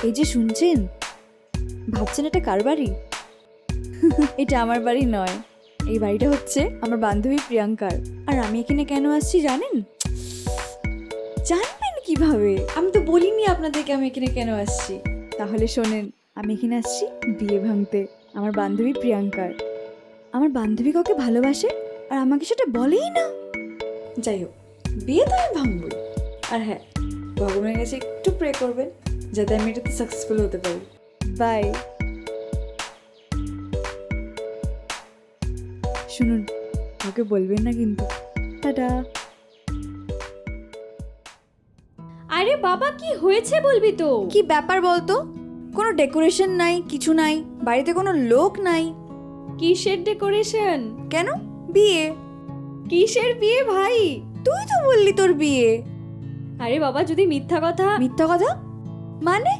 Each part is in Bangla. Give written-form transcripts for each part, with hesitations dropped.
এই যে শুনছেন, ভাবছেন এটা কার বাড়ি? এটা আমার বাড়ি নয়, এই বাড়িটা হচ্ছে আমার বান্ধবী প্রিয়াঙ্কার। আর আমি এখানে কেন আসছি জানেন? জানবেন কিভাবে? আমি তো বলিনি আপনাদেরকে আমি এখানে কেন আসছি। তাহলে শোনেন, আমি এখানে আসছি বিয়ে ভাঙতে আমার বান্ধবী প্রিয়াঙ্কার। আমার বান্ধবী কাউকে ভালোবাসে আর আমাকে সেটা বলেই না। যাই হোক, বিয়ে তো আমি ভাঙবই। আর হ্যাঁ, ভগবানের কাছে একটু প্রে করবেন যাতে আমি এটাতে সাকসেসফুল হতে পারি। বাই। শুনুন, কাউকে বলবেন না কিন্তু। টাটা। আরে বাবা, কি হয়েছে বলবি তো? কি ব্যাপার বলতো? কোনো ডেকোরেশন নাই, কিছু নাই, বাড়িতে কোনো লোক নাই। কিসের ডেকোরেশন? কেন? বিয়ে। কিসের বিয়ে ভাই? তুই তো বললি তোর বিয়ে। আরে বাবা, যদি মিথ্যা কথা। মিথ্যা কথা মানে?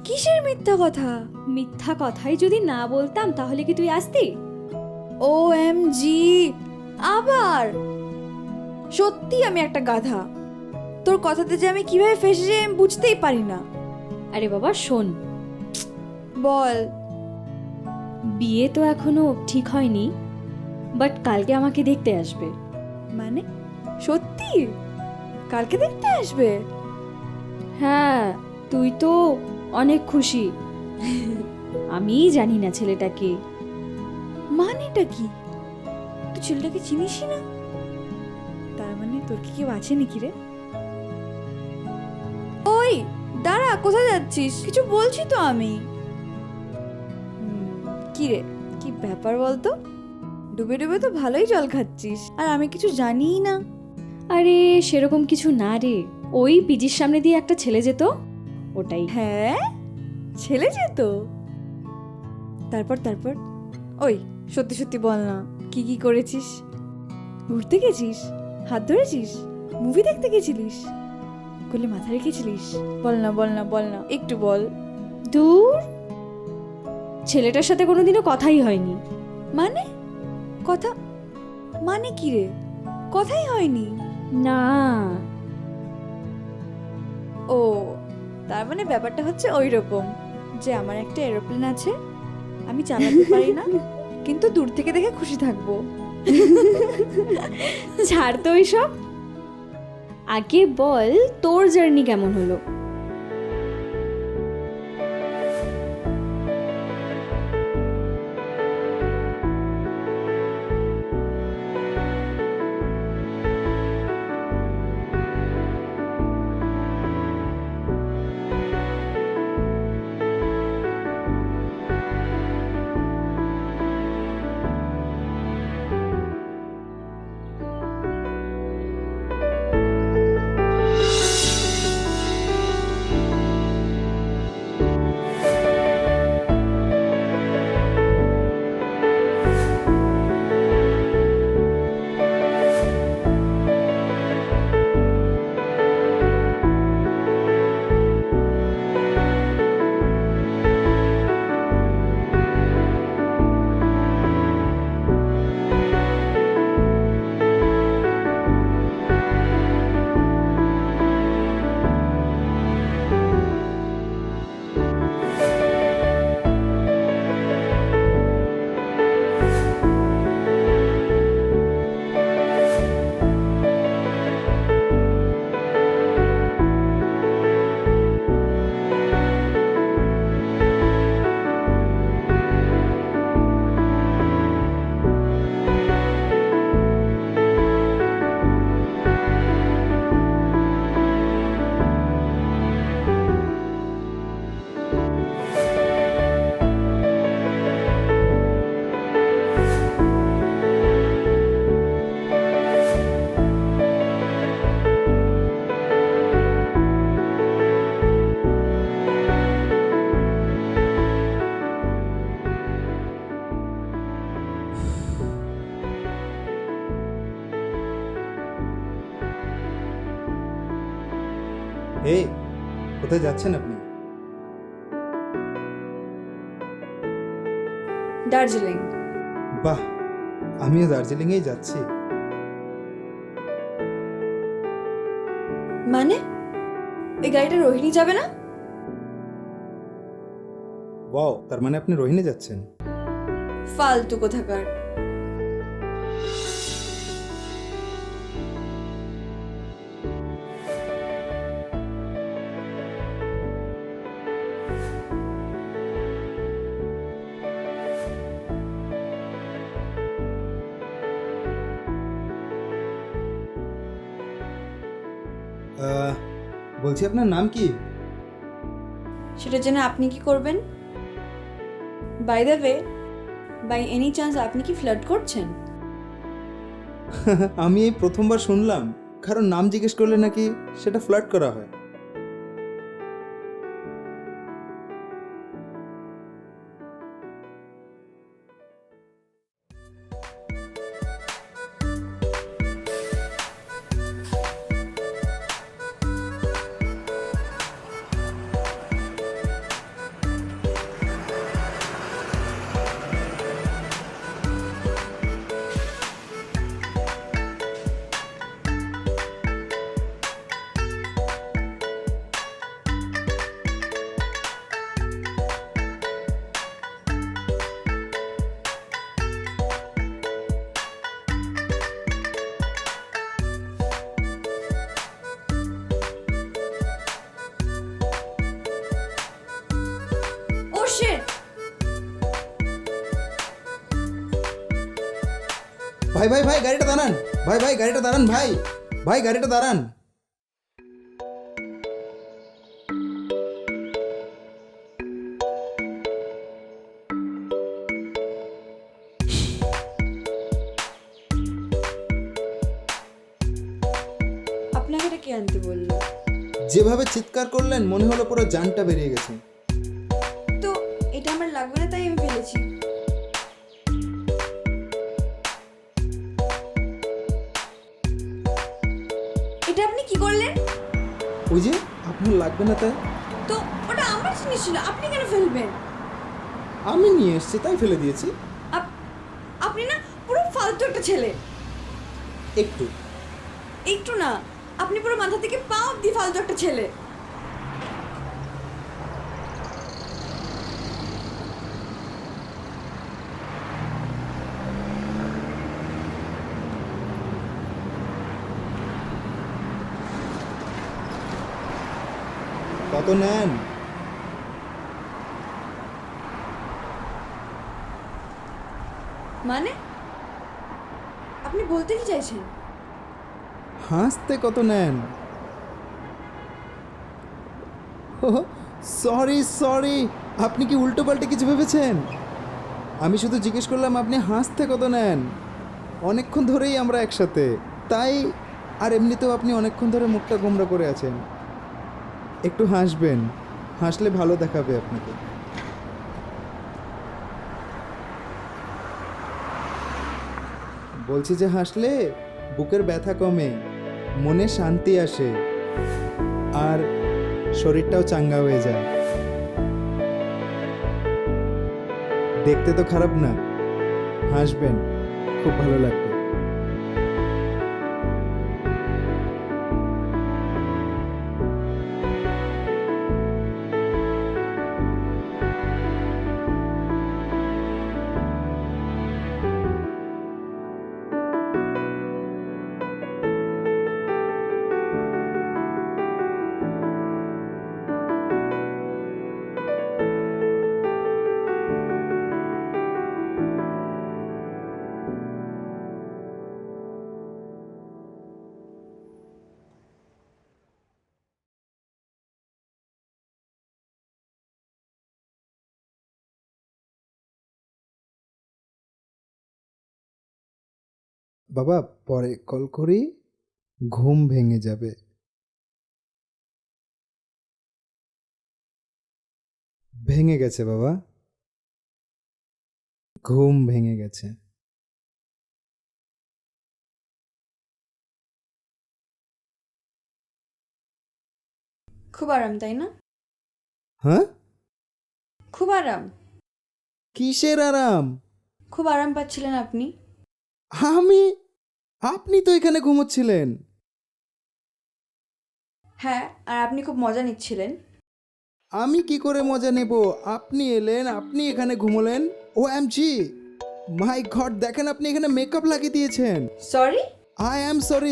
কিসের মিথ্যা কথা? মিথ্যা কথাই যদি না বলতাম তাহলে কি তুই আসতি? OMG, আবার? সত্যি আমি একটা গাধা। তোর কথাতে যে আমি কিভাবে ফেসে যাই আমি বুঝতেই পারি না। আরে বাবা শোন, বল। বিয়ে তো এখনো ঠিক হয়নি, বাট কালকে আমাকে দেখতে আসবে। মানে সত্যি? কালকে দেখতে আসবে? হ্যাঁ, তুই তো অনেক খুশি। আমিই জানি না ছেলেটাকে। মানেটা কি? তুই ছেলেটাকে চিনিসই না? তার মানে তোর কি কেউ আছে নাকি রে? ওই দাঁড়া, কোথায় যাচ্ছিস? কিছু বলছি তো আমি। কি রে, কি ব্যাপার বলতো? ডুবে ডুবে তো ভালোই জল খাচ্ছিস, আর আমি কিছু জানিই না। আরে সেরকম কিছু না রে, ওই পিজির সামনে দিয়ে একটা ছেলে যেত, ওটাই। হ্যাঁ, ছেলে যেত? তারপর তারপর ওই সত্যি সত্যি বল না, কি কি করেছিস? ঘুরতে গেছিস? হাত ধরেছিস? মুভি দেখতে গেছিলিস? কোলে মাথা রেখেছিলিস? বল না বল না বল না, একটু বল। দূর, ছেলেটার সাথে কোনোদিনও কথাই হয়নি। মানে কথা মানে কি রে? কথাই হয়নি? না। ও, তার মানে ব্যাপারটা হচ্ছে ওই রকম যে আমার একটা এরোপ্লেন আছে, আমি চালাতে পারি না, কিন্তু দূর থেকে দেখে খুশি থাকবো। ছাড় তো ওইসব, আগে বল তোর জার্নি কেমন হলো? এই কোথায় যাচ্ছেন আপনি? দার্জিলিং। বাহ, আমিও দার্জিলিংয়েই যাচ্ছি। মানে এই গাড়িটা রোহিণী যাবে না? ওয়াও, তার মানে আপনি রোহিণী যাচ্ছেন? ফালতু কোথাকার। বলছি আপনার নাম কি? সেটা জেনে আপনি কি করবেন? By the way, by any chance আপনি কি ফ্লার্ট করছেন? আমি এই প্রথমবার শুনলাম কারণ নাম জিজ্ঞেস করলে নাকি সেটা ফ্লার্ট করা হয়। ও শিট! ভাই ভাই ভাই গাড়িটা দাঁড়ান, ভাই ভাই গাড়িটা দাঁড়ান, ভাই ভাই গাড়িটা দাঁড়ান। আপনাকে এটা কে আনতে বললো? যেভাবে চিৎকার করলেন মনে হলো পুরো জানটা বেরিয়ে গেছে। তো এটা আমার লাগবে না তাই আমি ফেলেছি। এটা আপনি কি করলেন? ওই যে আপনার লাগবে না তাই তো ওটা আমার জিনিস ছিল, আপনি কেন ফেলবেন? আমি নিয়ে এসেছি তাই ফেলে দিয়েছি। আপনি না পুরো ফালতু একটা ছেলে। একটু একটু না, আপনি পুরো মাথা থেকে পা অব্দি ফালতু একটা ছেলে। কত নেন? মানে আপনি বলতে কি চাইছেন? হাসতে কত নেন? সরি সরি, আপনি কি উল্টো পাল্টে কিছু ভেবেছেন? আমি শুধু জিজ্ঞেস করলাম আপনি হাসতে কত নেন। অনেকক্ষণ ধরেই আমরা একসাথে, তাই। আর এমনিতেও আপনি অনেকক্ষণ ধরে মুখটা গোমরা করে আছেন, একটু হাসবেন, হাসলে ভালো দেখাবে আপনাকে। বলছি যে হাসলে বুকের ব্যথা কমে, মনে শান্তি আসে, আর শরীরটাও চাঙ্গা হয়ে যায়। দেখতে তো খারাপ না, হাসবেন, খুব ভালো লাগবে। বাবা পরে কল করি, ঘুম ভেঙে যাবে। ভেঙে গেছে বাবা, ঘুম ভেঙে গেছে। খুব আরাম তাই না? হ্যাঁ? খুব আরাম। কিসের আরাম? খুব আরাম পাচ্ছিলেন আপনি। আমি? আপনি তো এখানে ঘুমোচ্ছিলেন। হ্যাঁ, আর আপনি খুব মজা নিচ্ছিলেন। আমি কি করে মজা নেব? আপনি এলেন, আপনি এখানে ঘুমোলেন। ও এম জি, মাই গড, দেখেন আপনি এখানে মেকআপ লাগিয়ে দিয়েছেন। Sorry, I am sorry.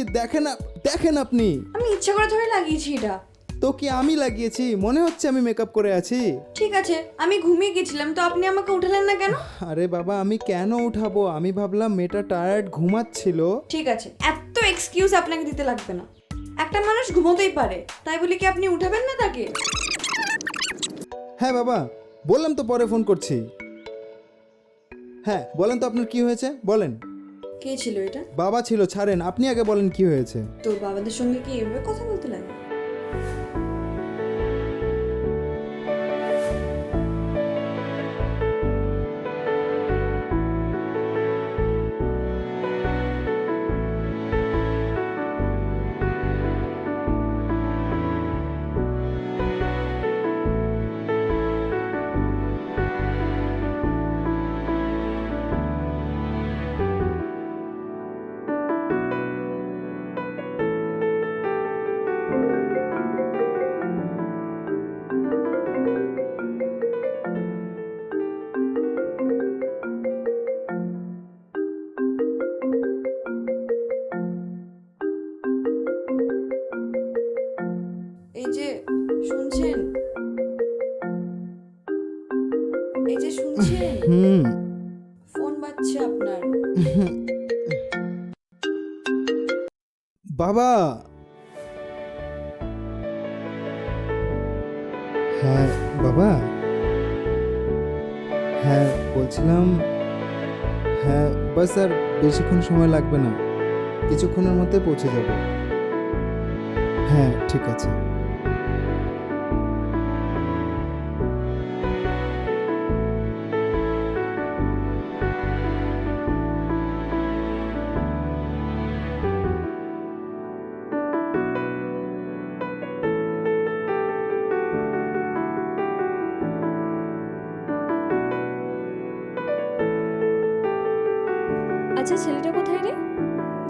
দেখেন আপনি। আমি ইচ্ছা করে ধরে লাগিয়েছি এটা। তো কি আমি লাগিয়েছি? মনে হচ্ছে আমি মেকআপ করে আছি। ঠিক আছে, আমি ঘুমিয়ে গেছিলাম, তো আপনি আমাকে উঠালেন না কেন? আরে বাবা, আমি কেন উঠাবো? আমি ভাবলাম মেয়েটা টায়ার্ড, ঘুমাচ্ছিল। ঠিক আছে, এত এক্সকিউজ আপনাকে দিতে লাগবে না। একটা মানুষ ঘুমোতেই পারে, তাই বলে কি আপনি উঠাবেন না তাকে? হ্যাঁ বাবা, বললাম তো পরে ফোন করছি। হ্যাঁ বলেন তো আপনার কি হয়েছে, বলেন। কে ছিল এটা? বাবা ছিল, ছাড়েন, আপনি আগে বলেন কি হয়েছে। তোর বাবাদের সঙ্গে কি এভাবে কথা বলতে লাগে? এই যে শুনছেন, এই যে শুনছেন, হুম। ফোন বাজছে আপনার। বাবা। হ্যাঁ বাবা। হ্যাঁ বলছিলাম, হ্যাঁ বাস আর বেশিক্ষণ সময় লাগবে না, কিছুক্ষণের মধ্যে পৌঁছে যাব। হ্যাঁ ঠিক আছে। আচ্ছা, ছেলেটা কোথায় রে?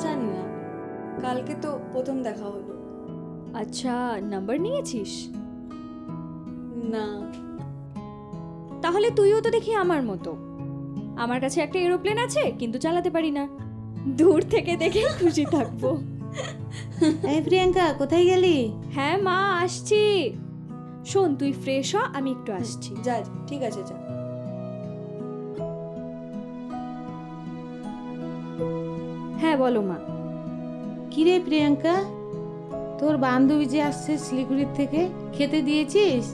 জানি না, কালকে তো প্রথম দেখা হলো। আচ্ছা, নাম্বার নিয়েছিস? না। তাহলে তুইও তো দেখি আমার মতো। আমার কাছে একটা এরোপ্লেন আছে, কিন্তু চালাতে পারি না। দূর থেকে দেখে খুশি থাকবো। এই প্রিয়াঙ্কা, কোথায় গেলি? হ্যাঁ মা, আসছি। শোন, তুই ফ্রেশ হ, আমি একটু আসছি। যা, ঠিক আছে, যা। হ্যাঁ বলো মা। কিরে প্রিয়াঙ্কা, তোর বান্ধবী যে আসছে শিলিগুড়ির থেকে, খেতে দিয়েছিস?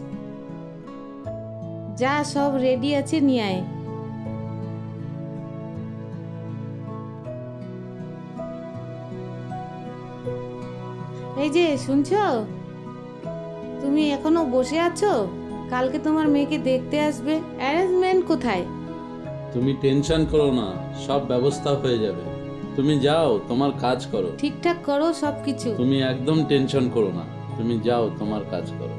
যা, সব রেডি আছে, নিয়ে আয়। এই যে শুনছো, তুমি এখনো বসে আছো? কালকে তোমার মেয়েকে দেখতে আসবে, অ্যারেঞ্জমেন্ট কোথায়? তুমি টেনশন করো না, সব ব্যবস্থা হয়ে যাবে। তুমি যাও, তোমার কাজ করো। ঠিকঠাক করো সবকিছু। তুমি একদম টেনশন করো না, তুমি যাও, তোমার কাজ করো।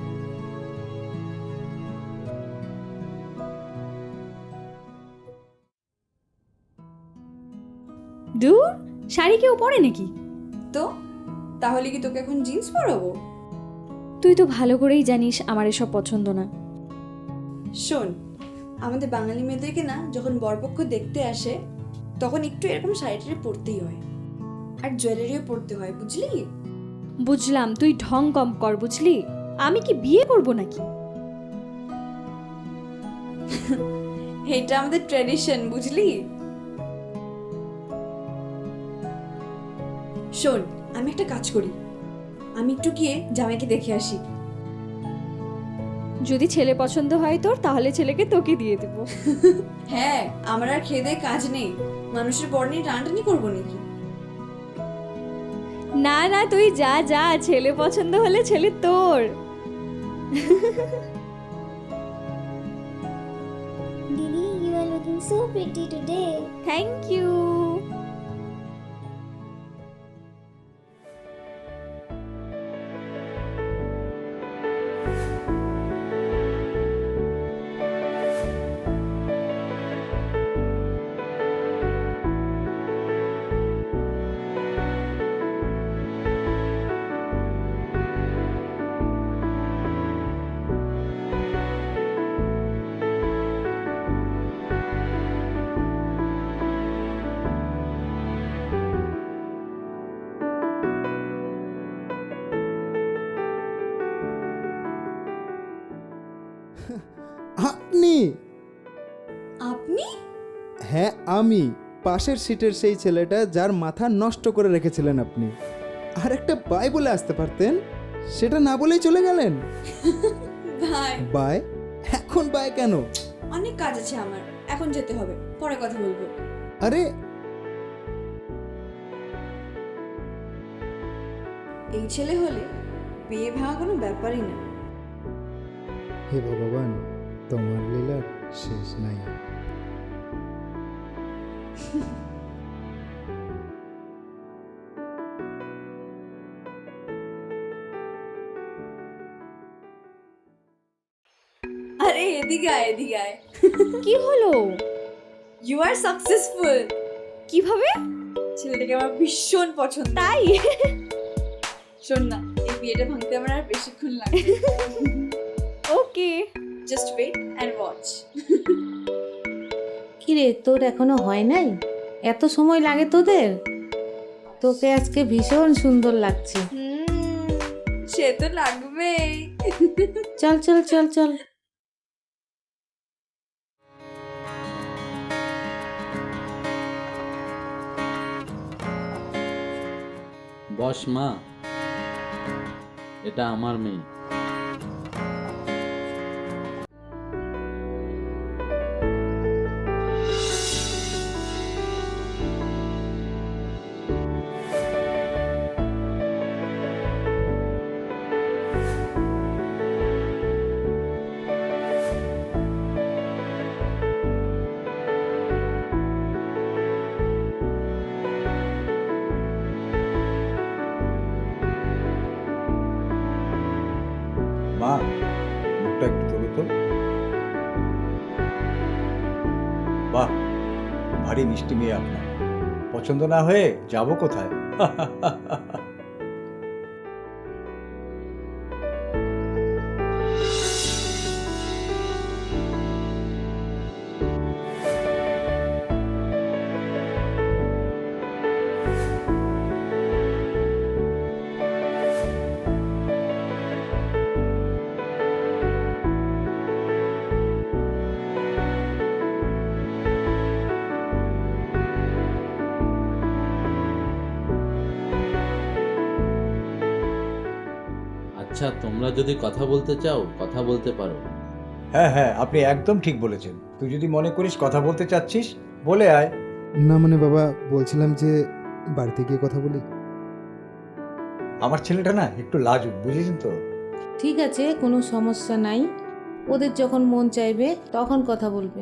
দূর, শাড়ি কেউ পরে নাকি? তো তাহলে কি তোকে এখন জিন্স পরাবো? তুই তো ভালো করেই জানিস আমার এসব পছন্দ না। শোন, আমাদের বাঙালি মেয়েদেরকে না যখন বরপক্ষ দেখতে আসে, তখন একটু এরকম শাড়িটারি পরতেই হয়, আর জুয়েলারিও পরতে হয়, বুঝলি? বুঝলাম, তুই ঢং কম কর, বুঝলি? আমি কি বিয়ে করব নাকি? এটা আমাদের ট্র্যাডিশন, বুঝলি? শোন, আমি একটা কাজ করি, আমি একটু গিয়ে জামাইকে দেখে আসি। যদি ছেলে পছন্দ হয় তোর, তাহলে ছেলেকে তোকে দিয়ে দেব। হ্যাঁ, আমার আর খেয়ে দেয়ে কাজ নেই, মানুষের বর নিয়ে টানাটানি করবো নাকি? না না, তুই যা যা, ছেলে পছন্দ হলে ছেলে তোর। Didi, you are looking so pretty today. Thank you. আপনি? আপনি? হ্যাঁ আমি, পাশের সিটের সেই ছেলেটা যার মাথা নষ্ট করে রেখেছিলেন আপনি। আর একটা বাই বলে আসতে পারতেন, সেটা না বলেই চলে গেলেন। ভাই, বাই? এখন বাই কেন? অনেক কাজ আছে আমার, এখন যেতে হবে, পরে কথা বলবো। আরে এই ছেলে হলে বিয়ে ভাঙা কোনো ব্যাপারই না। হে ভগবান, তোমার লীলার শেষ নাই। আরে এদিকে আয়, এদিকে আয়। কি হলো? You are successful. কিভাবে? ছেলেটাকে আমার ভীষণ পছন্দ। তাই? শোন না, এই বিয়েটা ভাঙতে আমার আর বেশিক্ষণ লাগবে। Okay. Just wait and watch. কিরে, তোর এখনো হয় নাই? এত সময় লাগে তোদের? তোকে আজকে ভীষণ সুন্দর লাগছে। সে তো লাগবেই। চল চল চল চল। বস মা, এটা আমার মেয়ে। মা, মুখটা একটু তোলো তো। বাহ, ভারী মিষ্টি মেয়ে আপনার। পছন্দ না হয়ে যাবো কোথায়? আচ্ছা, তোমরা যদি কথা বলতে চাও কথা বলতে পারো। হ্যাঁ হ্যাঁ, আপনি একদম ঠিক বলেছেন। তুই যদি মনে করিস কথা বলতে চাচ্ছিস, বলে আয়। না মানে বাবা, বলছিলাম যে বাড়িতে গিয়ে কথা বলি। আমার ছেলেটা না একটু লাজুক, বুঝেছেন তো? ঠিক আছে, কোনো সমস্যা নাই। ওদের যখন মন চাইবে তখন কথা বলবে।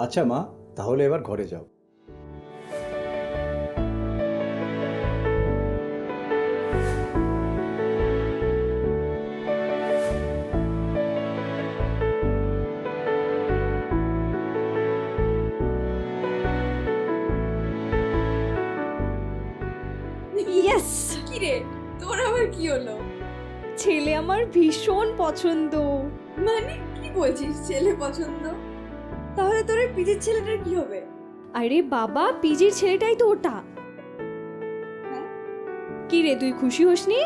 আচ্ছা মা, তাহলে এবার ঘরে যাও। ইয়েস! কি রে, তোর আবার কি হলো? ছেলে আমার ভীষণ পছন্দ। মানে কি বলছিস, ছেলে পছন্দ? তাহলে তোর ওই পিজের ছেলেটার কি হবে? আরে বাবা, পিজির ছেলেটাই তো ওটা। হ্যাঁ? কি রে, তুই খুশি হসনি?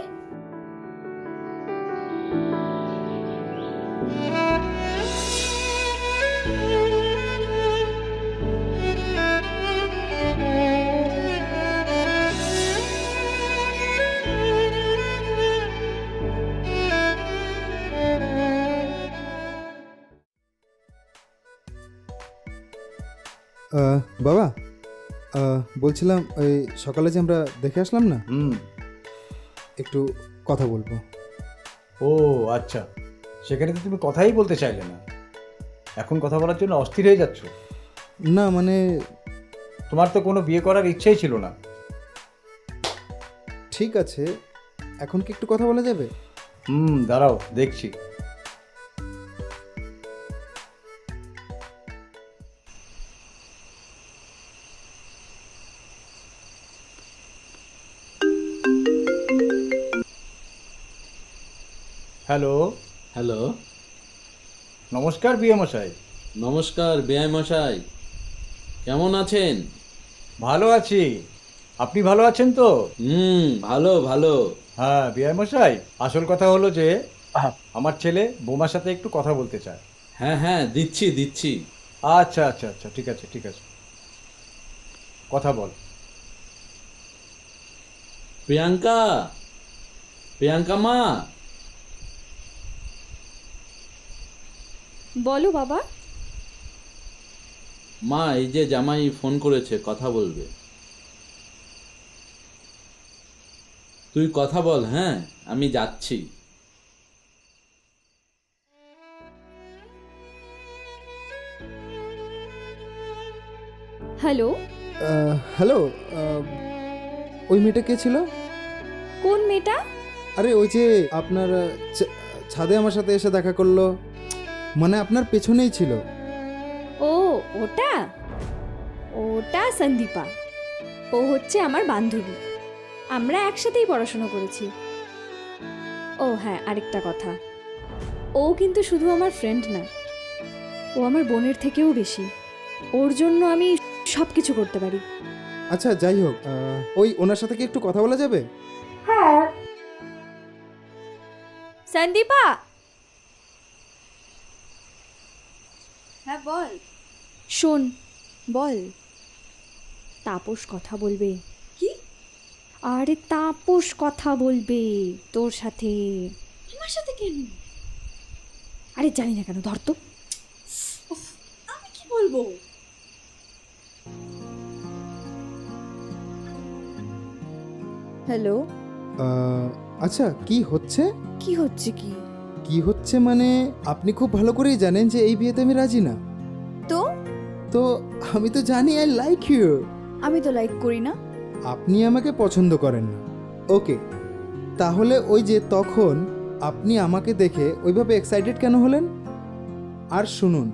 বাবা, বলছিলাম ওই সকালে যে আমরা দেখে আসলাম না, একটু কথা বলবো। ও আচ্ছা, সেখানে তো তুমি কথাই বলতে চাইলে না। এখন কথা বলার জন্য অস্থির হয়ে যাচ্ছ? না মানে তোমার তো কোনো বিয়ে করার ইচ্ছেই ছিল না। ঠিক আছে, এখন কি একটু কথা বলা যাবে? দাঁড়াও, দেখছি। হ্যালো। হ্যালো, নমস্কার বিয়ে মশাই। নমস্কার বেআই মশাই, কেমন আছেন? ভালো আছি, আপনি ভালো আছেন তো? ভালো ভালো। হ্যাঁ বিয়ে মশাই, আসল কথা হলো যে আমার ছেলে বৌমার সাথে একটু কথা বলতে চায়। হ্যাঁ হ্যাঁ, দিচ্ছি দিচ্ছি। আচ্ছা আচ্ছা আচ্ছা, ঠিক আছে ঠিক আছে, কথা বল। প্রিয়াঙ্কা, প্রিয়াঙ্কা মা। বলো বাবা। মা, এই যে জামাই ফোন করেছে, কথা বলবে। তুই কথা বল, হ্যাঁ আমি যাচ্ছি। হ্যালো, হ্যালো, ওই মেয়েটা কে ছিল? কোন মেয়েটা? আরে ওই যে আপনার ছাদে আমার সাথে এসে দেখা করলো, মানে আপনার পেছনেই ছিল। ও, ওটা ওটা সন্দীপা। ও হচ্ছে আমার বান্ধবী, আমরা একসাথেই পড়াশোনা করেছি। ও হ্যাঁ, আরেকটা কথা, ও কিন্তু শুধু আমার ফ্রেন্ড না, ও আমার বোনের থেকেও বেশি। ওর জন্য আমি সব কিছু করতে পারি। আচ্ছা যাই হোক, ওই ওনার সাথে কি একটু কথা বলা যাবে? সন্দীপা, হ্যাঁ বল। শোন, বল। তাপস কথা বলবে। কি? আরে তাপস কথা বলবে তোর সাথে। আমার সাথে কেন? আরে জানি না কেন, ধর তো। আমি কি বলবো? হ্যালো। আচ্ছা কি হচ্ছে? কি হচ্ছে কি? কি হচ্ছে মানে আপনি খুব ভালো করেই জানেন যে এই বিয়েতে আমি রাজি না। তো তো আমি তো জানি আই লাইক ইউ। আমি তো লাইক করি না। আপনি আমাকে পছন্দ করেন না, ওকে। তাহলে ওই যে তখন আপনি আমাকে দেখে ওইভাবে এক্সাইটেড কেন হলেন? আর শুনুন,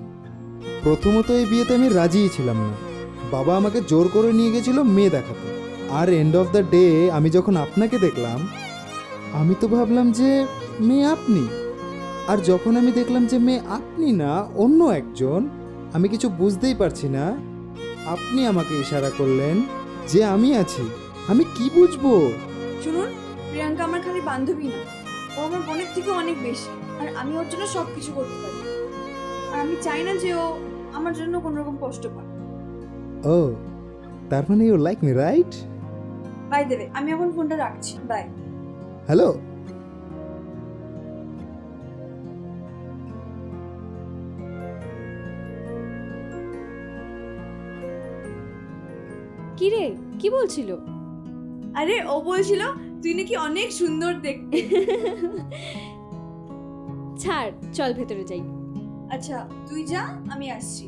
প্রথমত এই বিয়েতে আমি রাজিই ছিলাম না। বাবা আমাকে জোর করে নিয়ে গেছিল মেয়ে দেখাতে। আর এন্ড অফ দ্য ডে আমি যখন আপনাকে দেখলাম, আমি তো ভাবলাম যে মেয়ে আপনি। আর যখন আমি দেখলাম যে মেয়ে আপনি না, অন্য একজন, আমি কিছু বুঝতেই পারছি না। আপনি আমাকে ইশারা করলেন যে আমি আছি, আমি কি বুঝবো? শুনুন, প্রিয়াঙ্কা আমার খালি বান্ধবী না, ও আমার বোনের থেকে অনেক বেশি। আর আমি ওর জন্য সব কিছু করতে পারি। আর আমি চাই না যে ও আমার জন্য কোনো রকম কষ্ট পায়। ও, তার মানে ইউ লাইক মি, রাইট? বাই দেবে, আমি এখন ফোনটা রাখছি। বাই। হ্যালো। কি রে, কি বলছিল? আরে ও বলছিল তুই নাকি অনেক সুন্দর দেখতে। ছাড়, চল ভেতরে যাই। আচ্ছা তুই যা, আমি আসছি।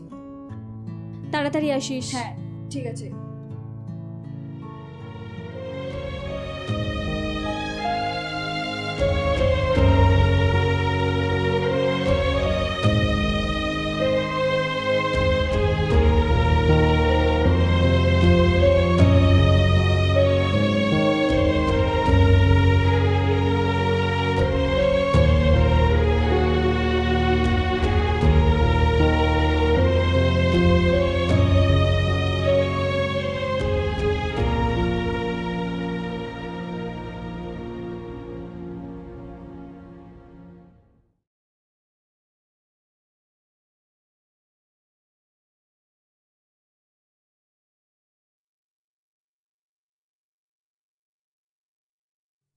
তাড়াতাড়ি আসিস। হ্যাঁ ঠিক আছে।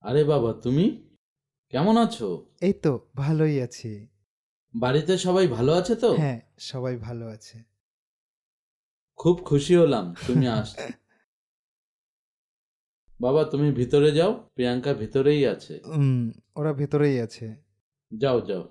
আরে বাবা, তুমি কেমন আছো? এই তো ভালোই আছি। বাড়িতে সবাই ভালো আছে তো? হ্যাঁ, সবাই ভালো আছে। খুব খুশি হলাম তুমি আসছো। বাবা তুমি ভিতরে যাও, প্রিয়াঙ্কা ভিতরেই আছে। ওরা ভেতরেই আছে। যাও যাও।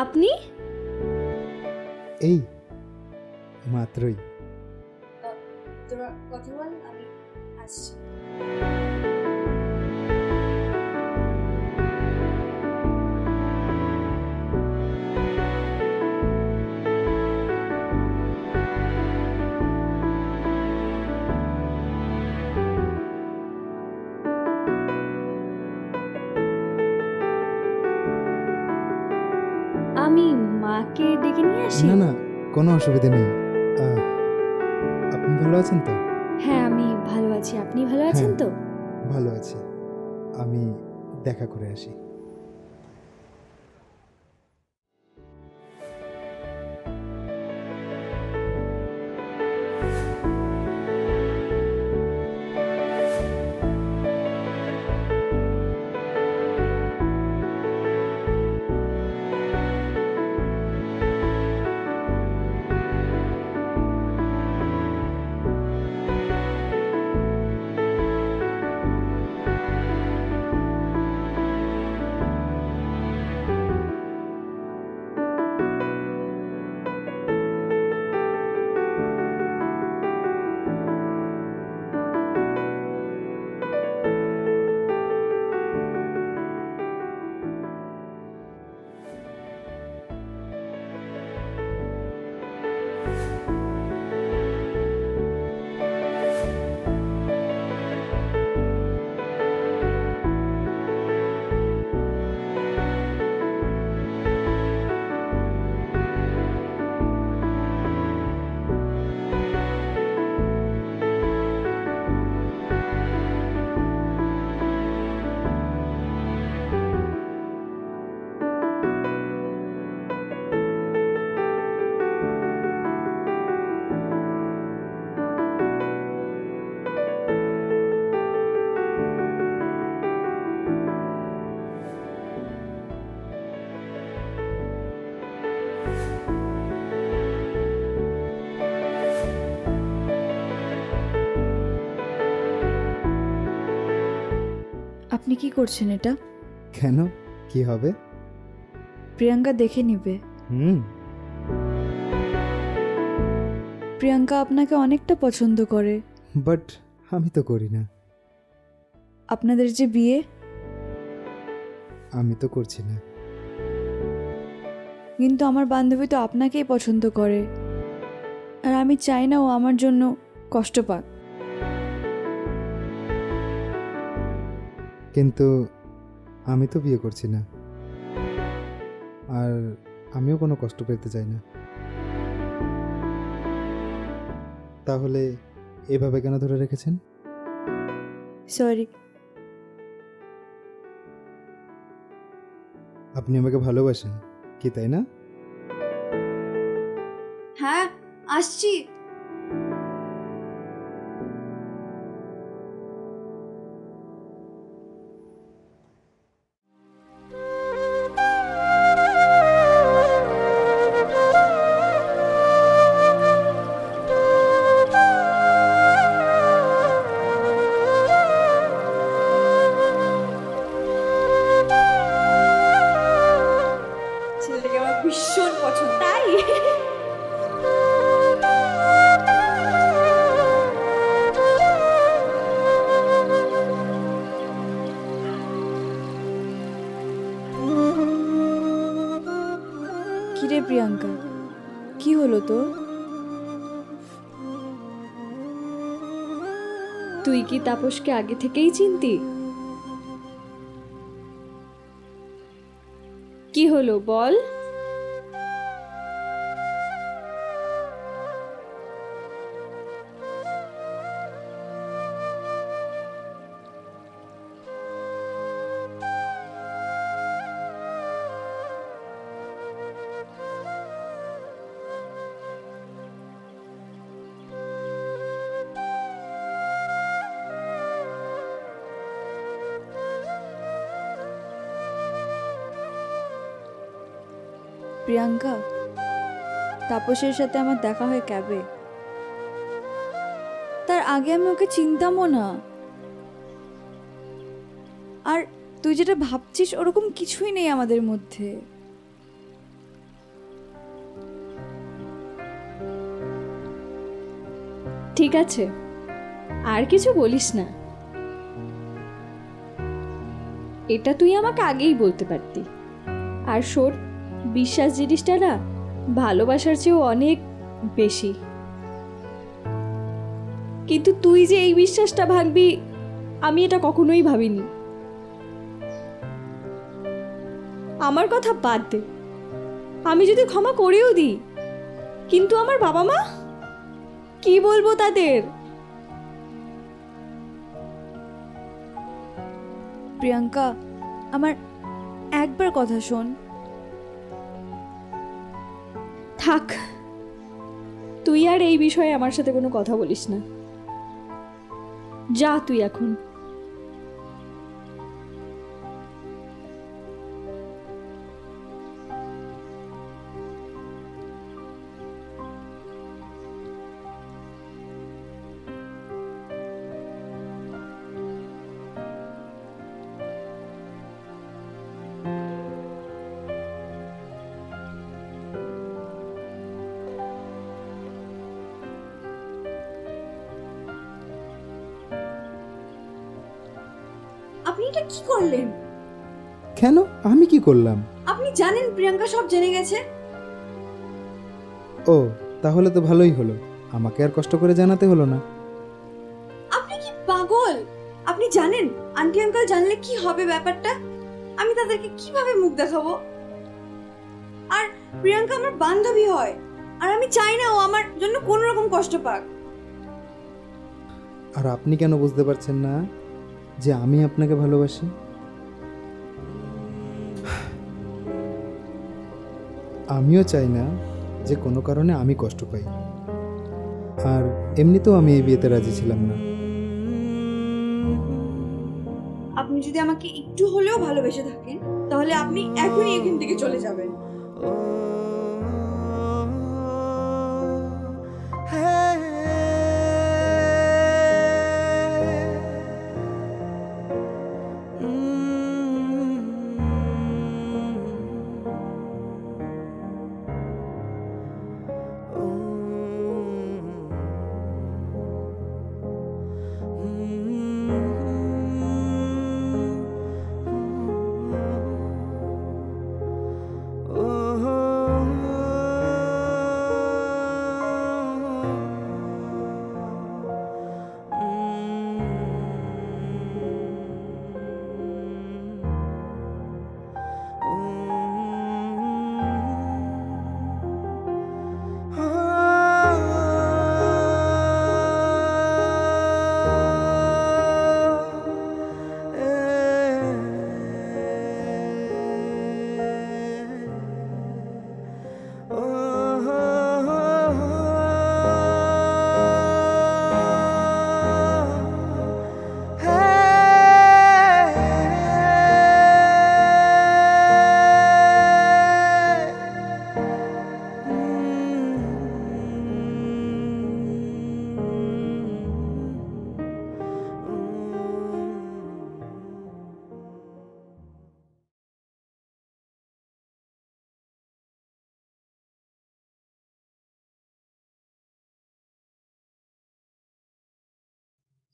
আপনি? এই মাত্রই। তোরা কথা বল, আমি আসছি। আমি মাকে ডেকে নিয়ে আসি। না না, কোনো অসুবিধা নেই। আহ, আপনি ভালো আছেন তো? হ্যাঁ, আমি ভালো আছি। আপনি ভালো আছেন হ্যাঁ। তো? ভালো আছি। আমি দেখা করে আসি। আপনি কি করছেন এটা? কেন, কি হবে? প্রিয়াঙ্কা দেখে নিবে। হুম। প্রিয়াঙ্কা আপনাকে অনেকটা পছন্দ করে। বাট আমি তো করি না। আপনাদের যে বিয়ে, আমি তো করছি না। কিন্তু আমার বান্ধবী তো আপনাকেই পছন্দ করে, আর আমি চাই না ও আমার জন্য কষ্ট পাক। কিন্তু আমি তো বিয়ে করছি না, আর আমিও কোনো কষ্ট পেতে চাই না। তাহলে এভাবে কেন ধরে রেখেছেন? সরি। আপনি আমাকে ভালোবাসেন কি, তাই না? হ্যাঁ, আসছি। ছেলেটাকে আমার ভীষণ পছন্দ। তাই? কিরে প্রিয়াঙ্কা, কি হলো তোর? তুই কি তাপসকে আগে থেকেই চিনতি? কি হলো বল? প্রিয়াঙ্কা, তাপসের সাথে আমার দেখা হয় ক্যাবে। তার আগে আমি ওকে চিনতামও না। আর তুই যেটা ভাবছিস ওরকম কিছুই নেই আমাদের মধ্যে। ঠিক আছে, আর কিছু বলিস না। এটা তুই আমাকে আগেই বলতে পারতি। আর শোন, বিশ্বাস জিনিসটা না ভালোবাসার চেয়েও অনেক বেশি। কিন্তু তুই যে এই বিশ্বাসটা ভাঙবি, আমি এটা কখনোই ভাবিনি। আমার কথা বাদ দে, আমি যদি ক্ষমা করেও দিই, কিন্তু আমার বাবা মা, কি বলবো তাদের? প্রিয়াঙ্কা, আমার একবার কথা শোন। থাক, তুই আর এই বিষয়ে আমার সাথে কোনো কথা বলিস না। যা তুই এখন। আপনি এটা কি করলেন? কেন, আমি কি করলাম? আপনি জানেন প্রিয়াঙ্কা সব জেনে গেছে। ও, তাহলে তো ভালোই হলো, আমাকে আর কষ্ট করে জানাতে হলো না। আপনি কি পাগল? আপনি জানেন আন্টি আঙ্কেল জানলে কি হবে ব্যাপারটা? আমি তাদেরকে কিভাবে মুখ দেখাবো? আর প্রিয়াঙ্কা আমার বান্ধবী হয়, আর আমি চাই না ও আমার জন্য কোনো রকম কষ্ট পাক। আর আপনি কেন বুঝতে পারছেন না যে আমি আপনাকে ভালোবাসি? আমিও চাই না যে কোনো কারণে আমি কষ্ট পাই। আর এমনিতেও আমি এই বিয়েতে রাজি ছিলাম না। আপনি যদি আমাকে একটু হলেও ভালোবেসে থাকেন, তাহলে আপনি এখনই এখান থেকে চলে যাবেন।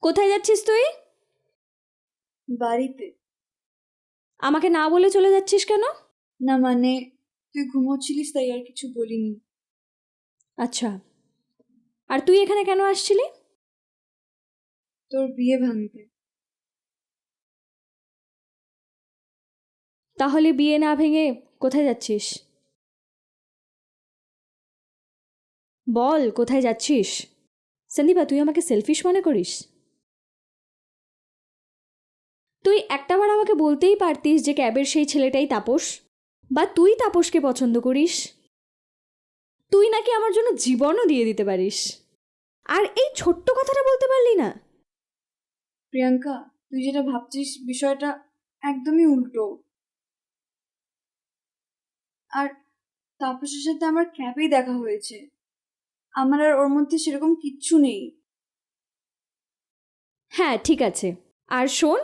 কোথায় যাচ্ছিস তুই? বাড়িতে। আমাকে না বলে চলে যাচ্ছিস কেন? না মানে, তুই ঘুমোচ্ছিলিস তাই আর কিছু বলিনি। আচ্ছা, আর তুই এখানে কেন আসছিলি? তোর বিয়ে ভাঙতে। তাহলে বিয়ে না ভেঙে কোথায় যাচ্ছিস? বল, কোথায় যাচ্ছিস? সন্দীপা, তুই আমাকে সেলফিশ মনে করিস? তুই একটাবার আমাকে বলতেই পারতিস যে ক্যাবের সেই ছেলেটাই তাপস, বা তুই তাপসকে পছন্দ করিস। তুই নাকি আমার জন্য জীবনও দিয়ে দিতে পারিস, আর এই ছোট্ট কথাটা বলতে পারলি না? প্রিয়াঙ্কা, তুই যেটা ভাবছিস বিষয়টা একদমই উল্টো। আর তাপসের সাথে আমার ক্যাবেই দেখা হয়েছে। আমার আর ওর মধ্যে সেরকম কিচ্ছু নেই। হ্যাঁ, ঠিক আছে। আর শোন,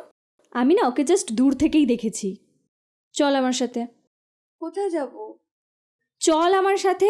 আমি না ওকে জাস্ট দূর থেকেই দেখেছি। চল আমার সাথে। কোথায় যাব? চল আমার সাথে।